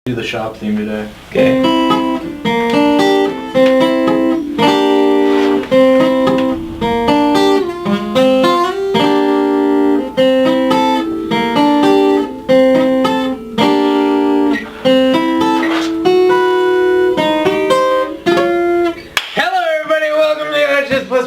Do the shop theme today. Okay.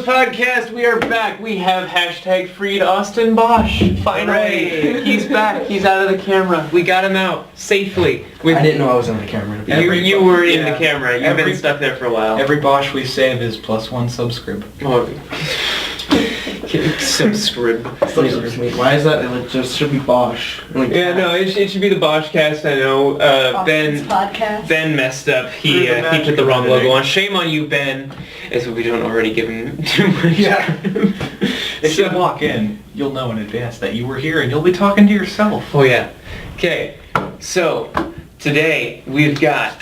Podcast, we are back. We have hashtag freed Austin Bosch. Finally, he's back. He's out of the camera. We got him out safely. I didn't know I was on the camera. You were in the camera. You've been stuck there for a while. Every Bosch we save is +1 subscribe. Oh. Subscribe. Why is that? It just should be Bosch. Yeah, no, it should be the Boschcast. I know. Ben messed up. He put the wrong logo on. Shame on you, Ben. As we don't already give him too much. Yeah. If you walk in, you'll know in advance that you were here, and you'll be talking to yourself. Oh yeah. Okay. So today we've got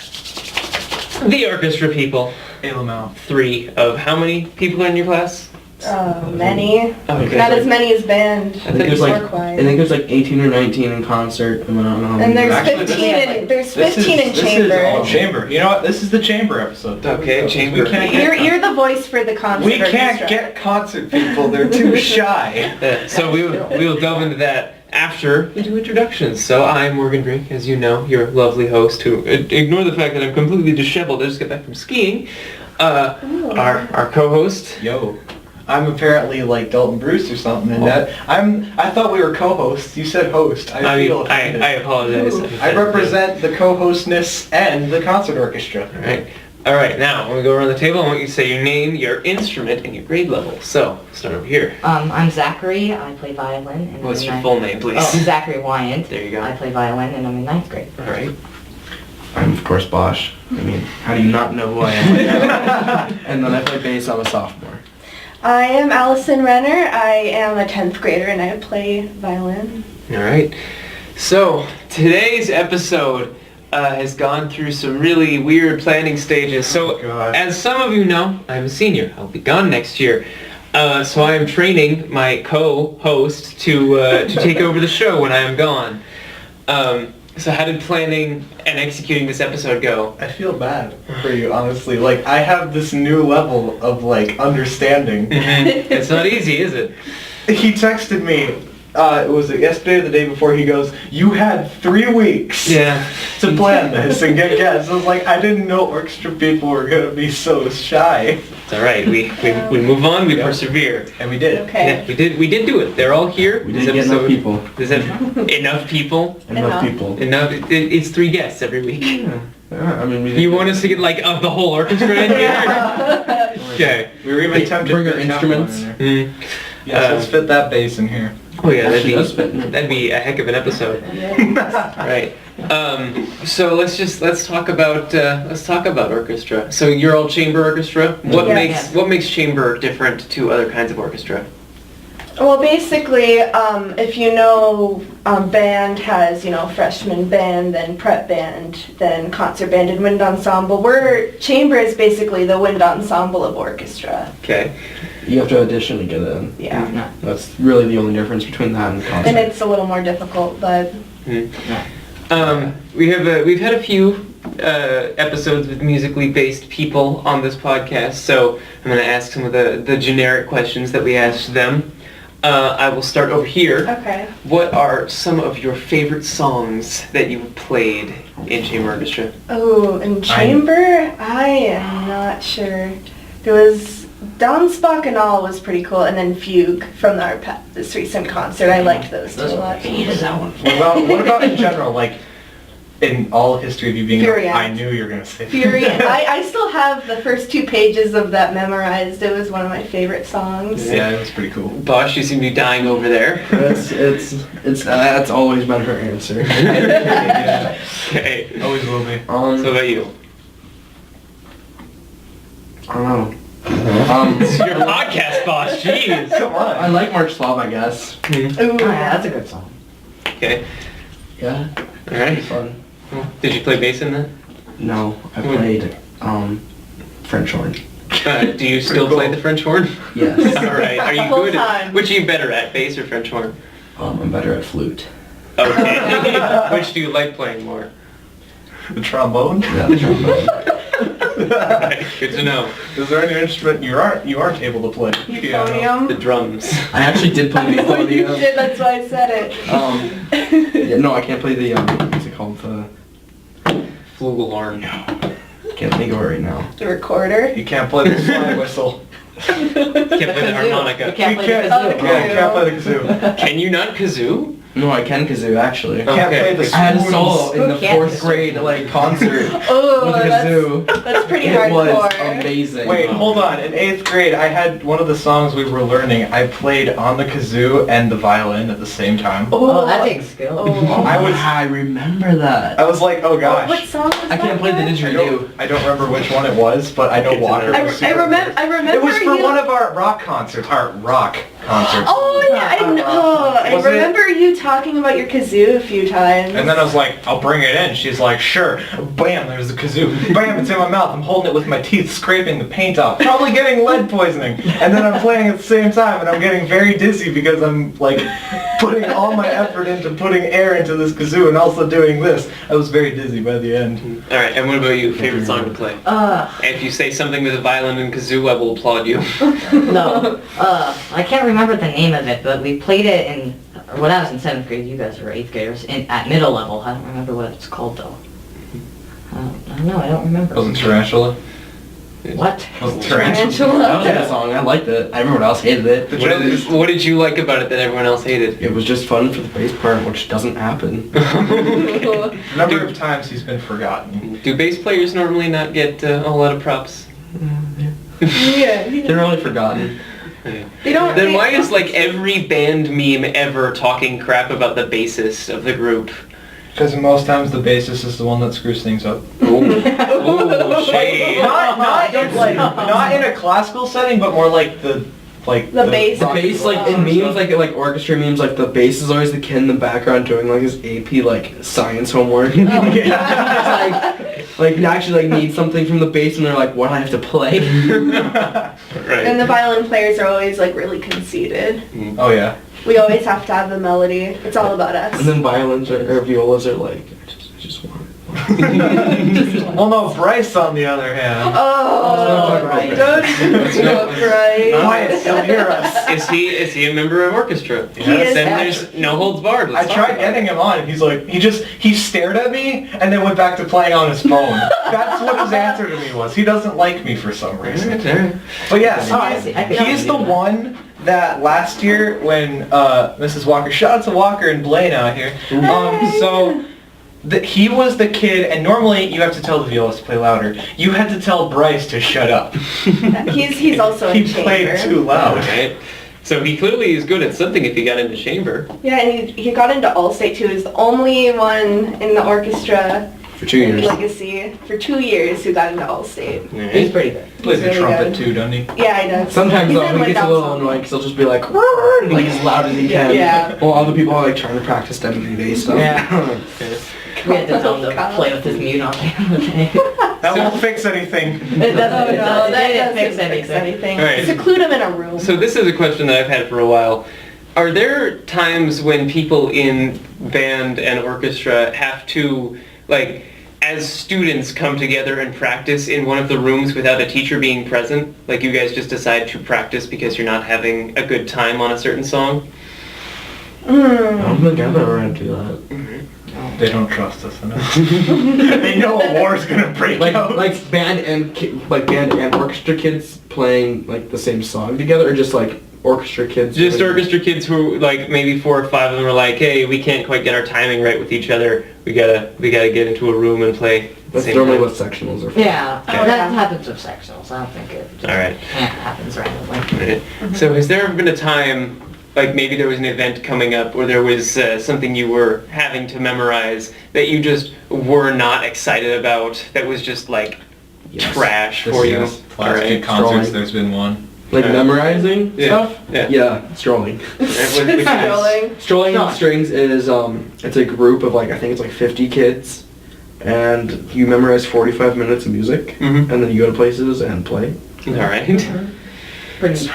the orchestra people. Alamau. 3 of how many people are in your class? Many. Okay. Not as many as band. I think there's like 18 or 19 in concert. And I don't know. And there's Actually, 15 in chamber. This is all chamber. You know what? This is the chamber episode. Okay, chamber. You're the voice for the concert. We can't get concert people. They're too shy. So we will delve into that after we do introductions. So I'm Morgan Drake, as you know, your lovely host who, ignore the fact that I'm completely disheveled. I just got back from skiing. Our co-host. Yo. I'm apparently like Dalton Bruce or something, and I thought we were co-hosts. You said host. I apologize. I represent the co-hostness and the concert orchestra. All right. Now when we go around the table, I want you to say your name, your instrument, and your grade level. So start over here. I'm Zachary. I play violin. And what's your full name, please? Oh, Zachary Wyant. There you go. I play violin, and I'm in 9th grade. All right. I'm of course Bosch. I mean, how do you not know who I am? And then I play bass. I'm a sophomore. I am Allison Renner. I am a 10th grader and I play violin. All right. So today's episode has gone through some really weird planning stages. So as some of you know, I'm a senior. I'll be gone next year. So I am training my co-host to take over the show when I am gone. So how did planning and executing this episode go? I feel bad for you, honestly. Like, I have this new level of, like, understanding. It's not easy, is it? He texted me, was it yesterday or the day before, he goes, you had 3 weeks to plan this and get guests. I was like, I didn't know orchestra people were going to be so shy. It's all right. We move on, we persevere. And we did. Okay. Yeah, we did do it. They're all here. We didn't get enough people. Does that enough people? Enough people. Enough. It's 3 guests every week. Yeah. I mean, you want us to get like the whole orchestra in here? Okay. We were even tempted bring to our instruments. Yes, let's fit that bass in here. Oh yeah, that'd be a heck of an episode. Right. So let's talk about orchestra. So you're all chamber orchestra. What makes chamber different to other kinds of orchestra? Well, basically, if you know, band has, freshman band, then prep band, then concert band, and wind ensemble. Chamber is basically the wind ensemble of orchestra. Okay. You have to audition to get in. Yeah. That's really the only difference between that and concert. And it's a little more difficult, but... We've had a few episodes with musically based people on this podcast, so I'm going to ask some of the generic questions that we asked them. I will start over here. Okay. What are some of your favorite songs that you've played in chamber orchestra? Oh, in chamber? I am not sure. There was Don Spacanal was pretty cool, and then Fugue from this recent concert. I liked those two a lot. What about in general, like, in all history of you being Furiant. I knew you were going to say Furiant. I still have the first 2 pages of that memorized. It was one of my favorite songs. Yeah, it was pretty cool. Bosch, you seem to be dying over there. That's always been her answer. Yeah. Okay. Always will be. So about you? I don't know. This is your podcast, Bosch. Jeez. Come on. I like March Slav, I guess. Ooh, yeah, that's a good song. Okay. Yeah. All right. Fun. Did you play bass in that? No, I played French horn. Do you still play the French horn? Yes. All right. Are you Full good? time. Which are you better at, bass or French horn? I'm better at flute. Okay. Which do you like playing more? The trombone? Yeah, the trombone. Right, good to know. Is there any instrument you aren't able to play? Euphonium. The drums. I actually did play the Oh, you euphonium. did, that's why I said it. Yeah, no, I can't play the, what's it called? The... Flugelhorn. Can't think of it right now. The recorder. You can't play the slide whistle. Can't play the You harmonica. can't play the can't, kazoo. yeah, you can't play the kazoo. Can you not kazoo? No, I can kazoo, actually. You can't Okay. play the I had a spoons. solo in the Who can't 4th grade, like, concert Oh, with a kazoo. that's pretty It was hardcore. amazing. Wait, hold on. In 8th grade, I had one of the songs we were learning. I played on the kazoo and the violin at the same time. Oh, that takes skill. Oh, I I remember that. I was like, oh gosh. What song was I can't play the that? didgeridoo. I don't remember which one it was, but I know Good to Walker know. was I super remember. I remember. It was for you. one of our rock concerts. Oh yeah, I know. I Was it- remember you talking about your kazoo a few times. And then I was like, I'll bring it in. She's like, sure. Bam, there's the kazoo. Bam, it's in my mouth. I'm holding it with my teeth, scraping the paint off. Probably getting lead poisoning. And then I'm playing at the same time, and I'm getting very dizzy because I'm like putting all my effort into putting air into this kazoo and also doing this. I was very dizzy by the end. All right, and what about you? Favorite song to play? If you say something with a violin and kazoo, I will applaud you. No. I can't remember the name of it, but we played it in, when I was in 7th grade, you guys were 8th graders, at middle level. I don't remember what it's called though. I don't know, I don't remember. Wasn't Tarantula? What? Wasn't Tarantula? That was a good song. I liked it. Everyone else hated it. What did you like about it that everyone else hated? It was just fun for the bass part, which doesn't happen. A number of times he's been forgotten. Do bass players normally not get a whole lot of props? Yeah. They're really forgotten. They don't. Then why is like every band meme ever talking crap about the bassist of the group? Because most times the bassist is the one that screws things up. Oh, shade. Not in a classical setting, but more like the bass. The bass, like in memes, like orchestra memes, like the bass is always the kid in the background doing like his AP like science homework. It's like you actually like need something from the bass, and they're like, "What do I have to play?" Right. And the violin players are always like really conceited. Oh yeah. We always have to have the melody. It's all about And us. then violins or violas are like, I just want. Well, no, Bryce on the other hand. Oh, Right. don't do it, right? Quiet, he'll hear us. Is he a member of orchestra? He is Then actually. there's no holds barred. I Let's talk tried about getting him on, and he's like, he stared at me, and then went back to playing on his phone. That's what his answer to me was. He doesn't like me for some reason. it. But yes, Oh, I see. I think he's I the knew that. one that last year when Mrs. Walker, shout out to Walker and Blaine out here. So he was the kid, and normally you have to tell the violist to play louder. You had to tell Bryce to shut up. He's also in He played chamber. too loud. Right. So he clearly is good at something if he got into chamber. Yeah, and he got into All-State too. He's the only one in the orchestra For 2 in years. Legacy for 2 years who got into All-State. He's pretty good. Plays the really trumpet good. too, doesn't he? Yeah, he does. Sometimes He's though, in he gets a Window's little song. annoying because he'll just be like, like as loud as he can. Yeah. While other people are like trying to practice WD stuff. Yeah. We had to tell him to play with his mute on the day. That won't fix anything. It doesn't, No, that didn't doesn't fix anything. Right. Seclude him in a room. So this is a question that I've had for a while. Are there times when people in band and orchestra have to, like, as students come together and practice in one of the rooms without a teacher being present? Like you guys just decide to practice because you're not having a good time on a certain song? I don't think I've ever had to do that. They don't trust us enough. They know a war's gonna break out. Like band and orchestra kids playing like the same song together, or just like orchestra kids. Just doing- orchestra kids who, like, maybe 4 or 5 of them are like, hey, we can't quite get our timing right with each other. We gotta get into a room and play. at the That's same normally time." what sectionals are for. Yeah, Okay. that happens with sectionals. I don't think it Alright. happens randomly. Right. So has there ever been a time, like maybe there was an event coming up or there was something you were having to memorize that you just were not excited about, that was just like Yes. trash This for you? year's last Alright. few concerts, Strolling. there's been one. Like Yeah. memorizing Yeah. stuff? Yeah. Yeah, strolling. Which is- Rolling. Strolling No. in Strings is it's a group of like I think it's like 50 kids, and you memorize 45 minutes of music, Mhm. and then you go to places and play. Alright. Pretty.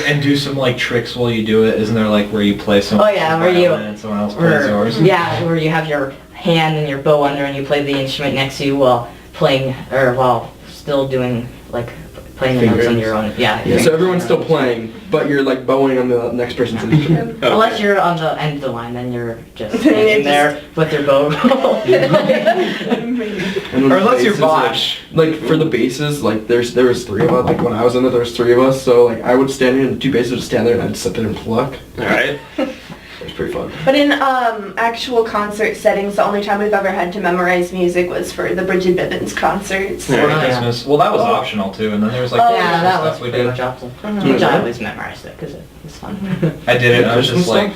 And do some like tricks while you do it. Isn't there like where you play some Oh, yeah, where you- violin and someone else plays yours? Yeah, where you have your hand and your bow under and you play the instrument next to you while playing, or while still doing, like, playing the notes on your own. Yeah, so everyone's still playing, but you're like bowing on the next person's instrument. Okay. Unless you're on the end of the line, then you're just standing there with your bow. Or unless you're Bosch. Like for the basses, like there was 3 of us. Like when I was in it, there was 3 of us. So like I would stand here and the 2 basses would stand there and I'd sit there and pluck. All right. It was pretty fun. But in actual concert settings, the only time we've ever had to memorize music was for the Bridget Bibbins concerts. Yeah. For Christmas. Well, that was optional too, and then there was like Oh, Yeah, that was stuff we pretty did. much optional. Mhm. Which I always memorized it because it was fun. I did it. I was just like,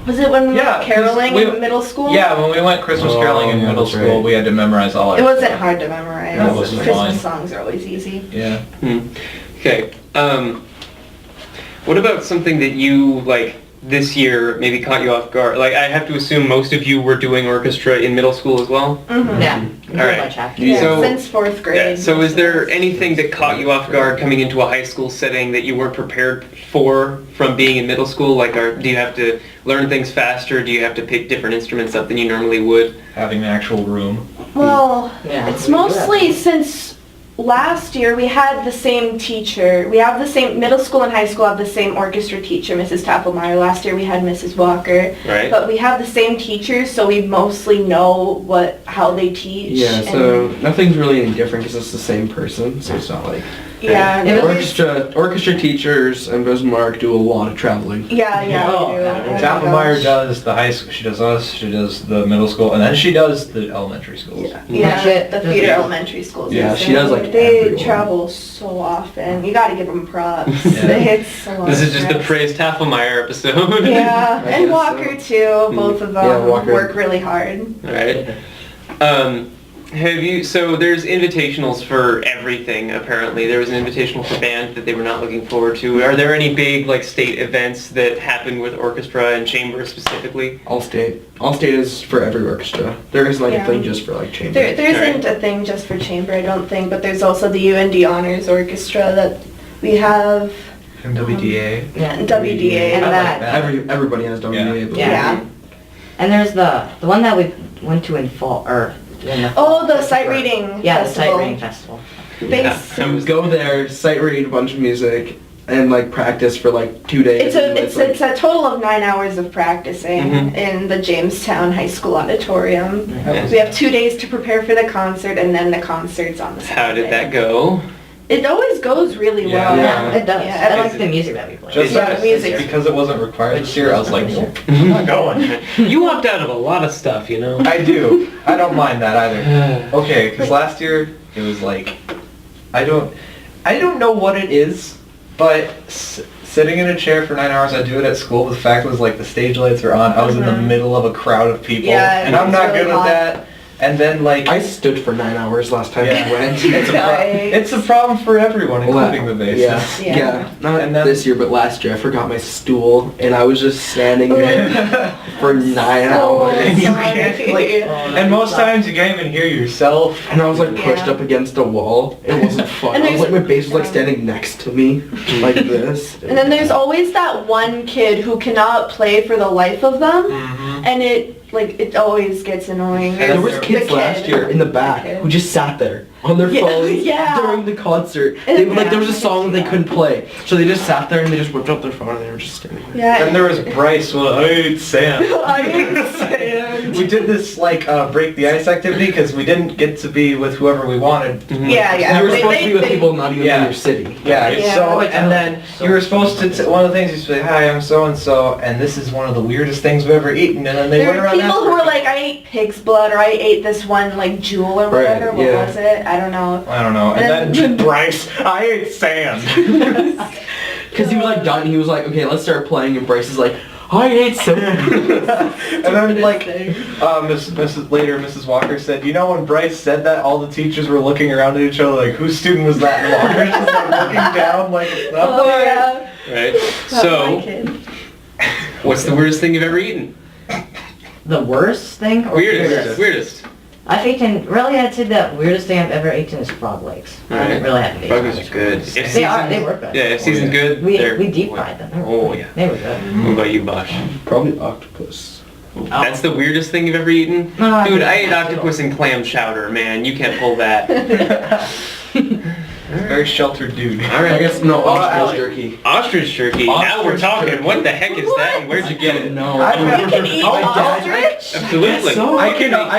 Was it when we Yeah, were caroling we- in middle school? yeah. When we went Christmas caroling in yeah, middle that's school, right. we had to memorize all our. It wasn't hard to memorize. That was Christmas fine. songs are always easy. Yeah. Okay. What about something that you like this year maybe caught you off guard? Like I have to assume most of you were doing orchestra in middle school as well. Mm-hmm. Yeah. All right. Much after. Yeah, So- since 4th grade. So is there anything that caught you off guard coming into a high school setting that you weren't prepared for from being in middle school? Like, do you have to learn things faster? Do you have to pick different instruments up than you normally would? Having an actual room. Well, Yeah. it's mostly since last year we had the same teacher. We have the same, middle school and high school have the same orchestra teacher, Mrs. Tappelmeyer. Last year we had Mrs. Walker. Right. But we have the same teachers, so we mostly know how they teach. Yeah, and- so nothing's really any different because it's the same person. So it's not like yeah, It was- orchestra teachers and Bismarck do a lot of traveling. yeah, we do. Oh, Oh my Tappelmeyer gosh. does the high school. She does us. She does the middle school, and then she does the elementary schools. Yeah, Shit. the feeder elementary schools. Yeah, and she does, like, they everyone. travel so often. You got to give them props. Yeah. It's a lot This of is just the stress. Praise Tafelmeyer episode. Yeah, I and guess Walker too. Both of them Yeah, Walker. work really hard. All right. So there's invitationals for everything, apparently. There was an invitational for band that they were not looking forward to. Are there any big, like, state events that happen with orchestra and chamber specifically? Allstate is for every orchestra. There isn't like Yeah. a thing just for like chamber. There isn't a thing just for chamber, I don't think, but there's also the UND Honors Orchestra that we have, MWDA. Yeah. WDA. And I that. like that. Everybody has WDA. Yeah. but- Yeah. And there's the one that we went to in fall, or in the fall. Oh, the sight reading Yeah, the festival. sight reading festival. Yeah. So go there, sight read a bunch of music, and like practice for like 2 days. and It's like- a total of 9 hours of practicing Mhm. in the Jamestown High School auditorium. Yeah. We have 2 days to prepare for the concert, and then the concert's on the How did Saturday. that go? It always goes really well. Yeah, it does. Yeah, I like the music that we play. Just Yeah, music. because it wasn't required this year, I was like, nope, I'm not going. You opt out of a lot of stuff, you know? I do. I don't mind that either. Okay, because last year it was like, I don't know what it is, but sitting in a chair for 9 hours, I do it at school. The fact was like the stage lights were on. I was in the middle of a crowd of people, Yeah, and it I'm was not really good hot. at that. And then like, I stood for 9 hours last time Yeah. I went. it's a problem for everyone, including the Yeah, bassist. yeah. Not And then- this year, but last year I forgot my stool, and I was just standing there for 9 hours. And you can't, like, and most times you can't even hear yourself. And I was like pushed Yeah. up against a wall. It wasn't fun. And I was like, there's- my bass was like standing next to me, like this. And then there's always that one kid who cannot play for the life of them, and it always gets annoying. There was There's kids the last kid. year in the back The kid. who just sat there on their Yeah, phones yeah. during the concert. And- They, like there was a song that they couldn't play, so they just sat there and they just whipped up their phone and they were just standing there. Yeah. And there was Bryce. Well, I hate Sam. I understand. We did this like break the ice activity because we didn't get to be with whoever we wanted. Yeah, yeah. You were They- supposed to be with they- people not even Yeah. in your city. Yeah. Yeah. So and then you were supposed to. One of the things you say, "Hi, I'm so and so, and this is one of the weirdest things we've ever eaten." And then they There went were around. people who were like, I ate pig's blood, or I ate this one like jewel or Right, whatever. What yeah. was it? I don't know. I don't know. And then Bryce, I ate sand. Because he was like done, he was like, okay, let's start playing, and Bryce is like, I hate sand. And then like Mrs. Walker said, you know when Bryce said that, all the teachers were looking around at each other like, whose student was that? And Walker's just like looking down like, it's not Oh mine. yeah. Right. Not my So, kid. what's the weirdest thing you've ever eaten? The worst thing? Or Weirdest. I've eaten, really I'd say the weirdest thing I've ever eaten is frog legs. I Alright. really haven't eaten Burgers are good. If They were good. Yeah, if season's good, We they're... deep fried them. They were Oh, good. yeah. They were good. What about you, Bosch? Probably octopus. That's the weirdest thing you've ever eaten? No, Dude, I ate octopus and clam chowder, man. You can't pull that. Very sheltered dude. All right. I guess no ostrich Alex. jerky. Ostrich jerky. Now we're Ostrich talking. jerky. What the heck is that and where'd you get it? No. I've You never can eat ostrich? Absolutely. So- I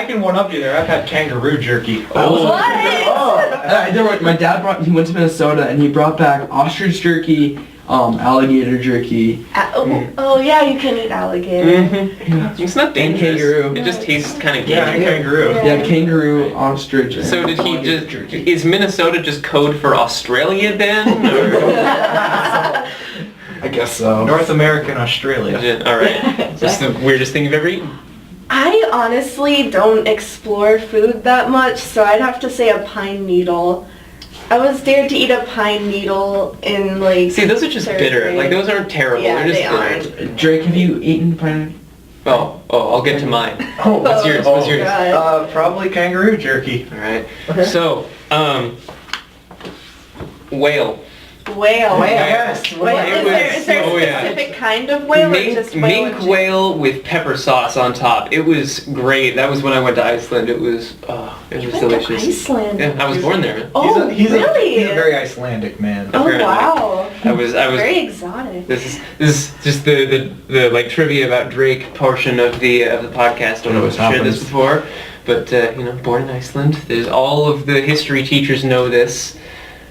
can one up you there. I've had kangaroo jerky. Oh. What? My dad he went to Minnesota and he brought back ostrich jerky, alligator jerky. Oh yeah, you can eat alligator. Mm-hmm. It's not dangerous. kangaroo. It just tastes kind of Yeah, gamey. kangaroo. Yeah, kangaroo, ostrich. and So did he alligator just, jerky. is Minnesota just code for Australia then? I guess so. North America and Australia. Alright. That's the weirdest thing you've ever eaten? I honestly don't explore food that much, so I'd have to say a pine needle. I was dared to eat a pine needle in like. See, those are just third bitter. grade. Like, those aren't terrible. Yeah, They're just they bitter. aren't. Drake, have you eaten pineapple? Oh, I'll get to mine. Oh, What's yours? What's yours? God. Probably kangaroo jerky. Alright. So, whale. Whale. Yes. Whale. Is there oh, a yeah. specific kind of whale or just whale? in Mink general? whale with pepper sauce on top. It was great. That was when I went to Iceland. It was delicious. Iceland. Yeah, I was born there. Oh, really? He's a very Icelandic man. Oh apparently. wow. I was Very exotic. This is just the like trivia about Drake portion of the podcast. I don't know if I've shared this before, but born in Iceland. There's all of the history teachers know this.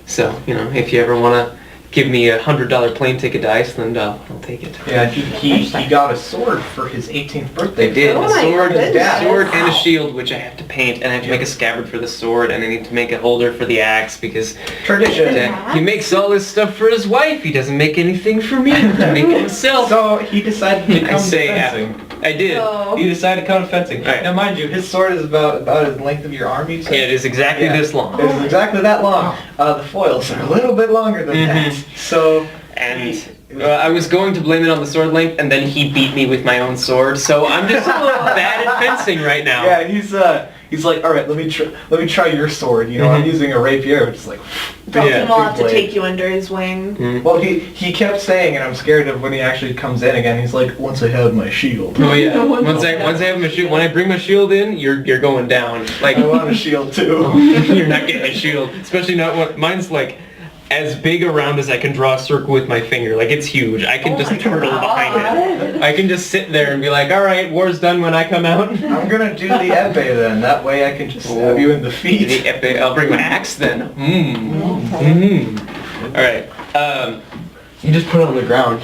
So if you ever want to give me $100 plane ticket to Iceland, I'll take it. Yeah, he got a sword for his 18th birthday. They did. Oh A my sword, goodness. sword and a shield, which I have to paint, and I have to make a scabbard for the sword, and I need to make a holder for the axe because Tradition. he makes all this stuff for his wife. He doesn't make anything for me. To make it himself. So he decided to I come say fencing. I did. Oh. He decided to come fencing. Right. Now, mind you, his sword is about the length of your arm. You Yeah, said? it is exactly Yeah. this long. It is exactly that long. The foils are a little bit longer than that. So. And I was going to blame it on the sword length, and then he beat me with my own sword. So I'm just bad at fencing right now. Yeah, he's like, all right, let me try your sword. I'm using a rapier. It's like, Dalton Yeah, will have to big take you under his wing. well, he kept saying, and I'm scared of when he actually comes in again. He's like, once I have my shield. Oh yeah. Once I have my shield, when I bring my shield in, you're going down. Like I want a shield too. you're not getting a shield, especially not one. Mine's like as big around as I can draw a circle with my finger. Like it's huge. I can just turtle behind it. I can just sit there and be like, all right, war's done when I come out. I'm gonna do the epee then. That way I can just stab you in the feet. The epic. I'll bring my axe then. All right. You just put it on the ground.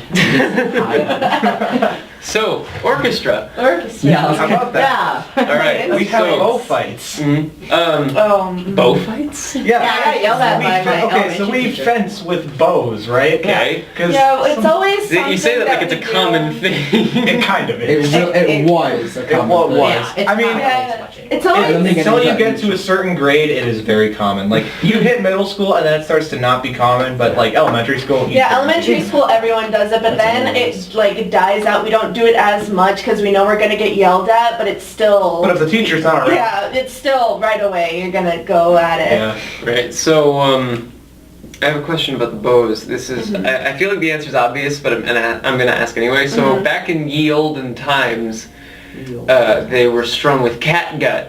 So orchestra. Orchestra. Yeah. How about that? Yeah. All right. We have so, bow fights. bow fights. Yeah. Yeah, I got yelled at we by my okay, so elementary we teacher. fence with bows, right? Okay. Because Yeah, it's always something You say that like it's a we do. common thing. it kind of It is. was a common was. thing. Yeah, it's I mean, not really yeah, as much anymore. It's I don't always think Until you that get to a certain grade, it is very common. Like, you hit middle school, and then it starts to not be common, but like elementary school. you yeah, can- elementary school everyone does it, but then it like dies out. We don't do it as much because we know we're gonna get yelled at, but it's still But if the teacher's not around. yeah, it's still right away. You're gonna go at it. Yeah. Right. So I have a question about the bows. This is I feel like the answer is obvious, but I'm gonna ask anyway. So back in ye olden times, they were strung with catgut.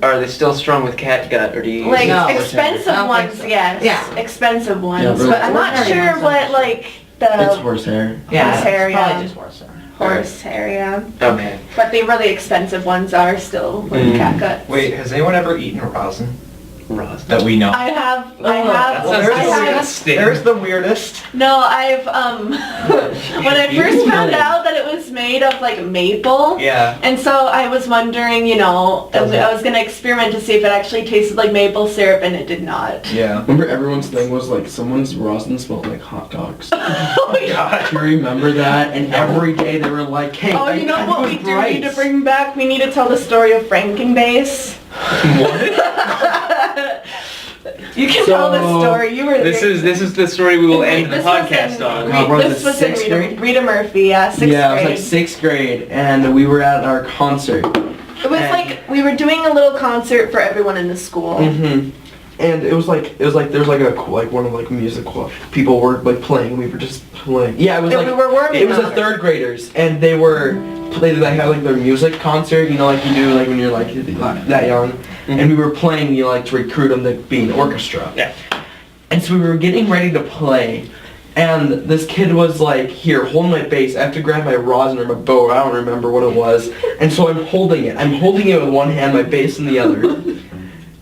Are they still strung with catgut, or do you? Like No. expensive I don't think ones, so. yes. Yeah. Expensive ones, Yeah, really but I'm not ordinary sure ones, what I'm like It's the horsehair. Yeah, Horsehair, it's probably yeah. just horsehair. horsehair, yeah. Okay. But the really expensive ones are still with catgut. Wait, has anyone ever eaten rosin? Rosin. That we know. I have. That sounds there's the disgusting. There's the weirdest. No, I've when I first found out that it was made of like maple. Yeah. And so I was wondering, I was gonna experiment to see if it actually tasted like maple syrup, and it did not. Yeah. Remember everyone's thing was like someone's rosin smelled like hot dogs. Oh yeah. Do you remember that? And every day they were like, hey, Oh, you know I what was we do right. need to bring back? We need to tell the story of Frankenbase. You can tell the So, story. You were This there. is the story we will end the This was podcast in- on. Wow, what was This it, was in sixth Rita, grade? Rita Murphy, yeah, sixth Yeah, grade. it was like 6th grade, and we were at our concert. It was like we were doing a little concert for everyone in the school. Mm-hmm. And it was like there was like one of like music people were like playing. We were just playing. Yeah, it was And like we were warming it was up. the 3rd graders, and they were they had like their music concert, you know, like you do like when you're like that young. And we were playing, you know, like to recruit them to be an orchestra. Yeah. And so we were getting ready to play, and this kid was like, "Here, hold my bass. I have to grab my rosin or my bow. I don't remember what it was." And so I'm holding it. I'm holding it with one hand, my bass in the other,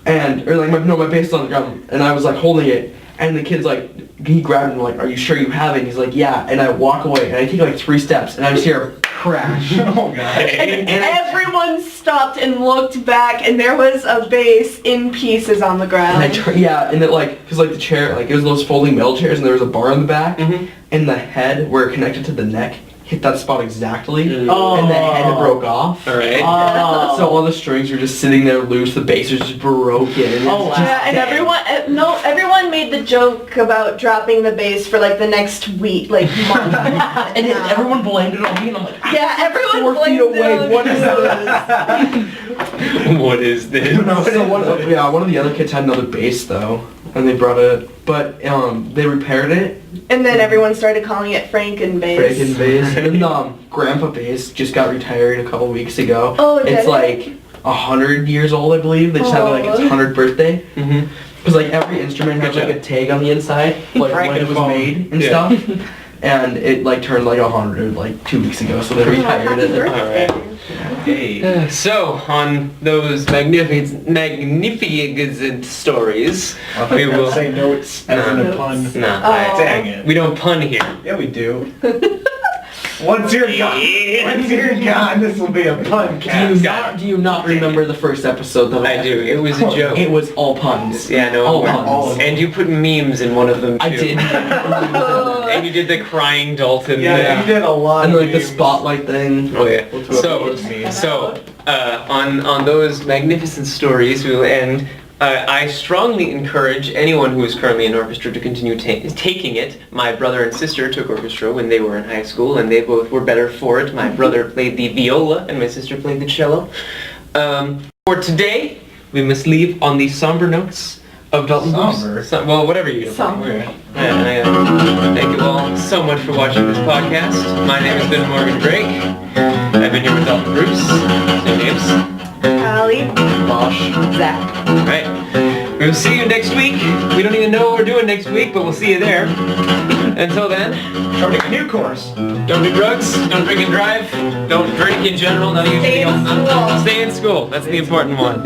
my bass is on the drum, and I was like holding it, and the kid's like, he grabbed it and like, "Are you sure you have it?" And he's like, "Yeah." And I walk away, and I take like 3 steps, and I just hear a crash. Oh god. And everyone stopped and looked back, and there was a bass in pieces on the ground. And it like, cause like the chair, like it was those folding metal chairs, and there was a bar in the back, and the head where it connected to the neck hit that spot exactly, and the head broke off. All right. So all the strings were just sitting there loose. The bass was just broken. Oh, wow. Yeah, and everyone made the joke about dropping the bass for like the next week, like month. And everyone blamed it on me, and I'm like, Yeah, everyone 4 feet blamed away. it on What is this? What is this? So one of the other kids had another bass though, and they brought it, but they repaired it. And then everyone started calling it Franken bass. Franken bass. And then Grandpa bass just got retired a couple weeks ago. Oh, did it's it? like 100 years old, I believe. They just had like its 100th birthday. Mm-hmm. Because like every instrument has like a tag on the inside, like when it was made and stuff. And it like turned like 100 like 2 weeks ago, so they retired it. Birthday. Hey. So, on those magnificent stories, we will... say notes as in a pun. No, Dang it. we don't pun here. Yeah, we do. Once you're gone, this will be a pun cast. Do you not remember the first episode that I do. It was a joke. It was all puns. Yeah, no. All puns. And you put memes in one of them, too. I did. And you did the crying Dalton. Yeah, you did a lot. And of like the memes. spotlight thing. Oh yeah. So, On those magnificent stories, we will end. I strongly encourage anyone who is currently in orchestra to continue taking it. My brother and sister took orchestra when they were in high school, and they both were better for it. My brother played the viola, and my sister played the cello. For today, we must leave on the somber notes of Dalton. Somber? Well, whatever you do. Somber. Thank you all so much for watching this podcast. My name has been Morgan Drake. I've been here with Dalton Bruce. No names. Allie. Bosh. Zach. Alright. We'll see you next week. We don't even know what we're doing next week, but we'll see you there. Until then, starting a new course. don't do drugs, don't drink and drive, don't drink in general, none of you Stay in school. Stay in school. That's the important one.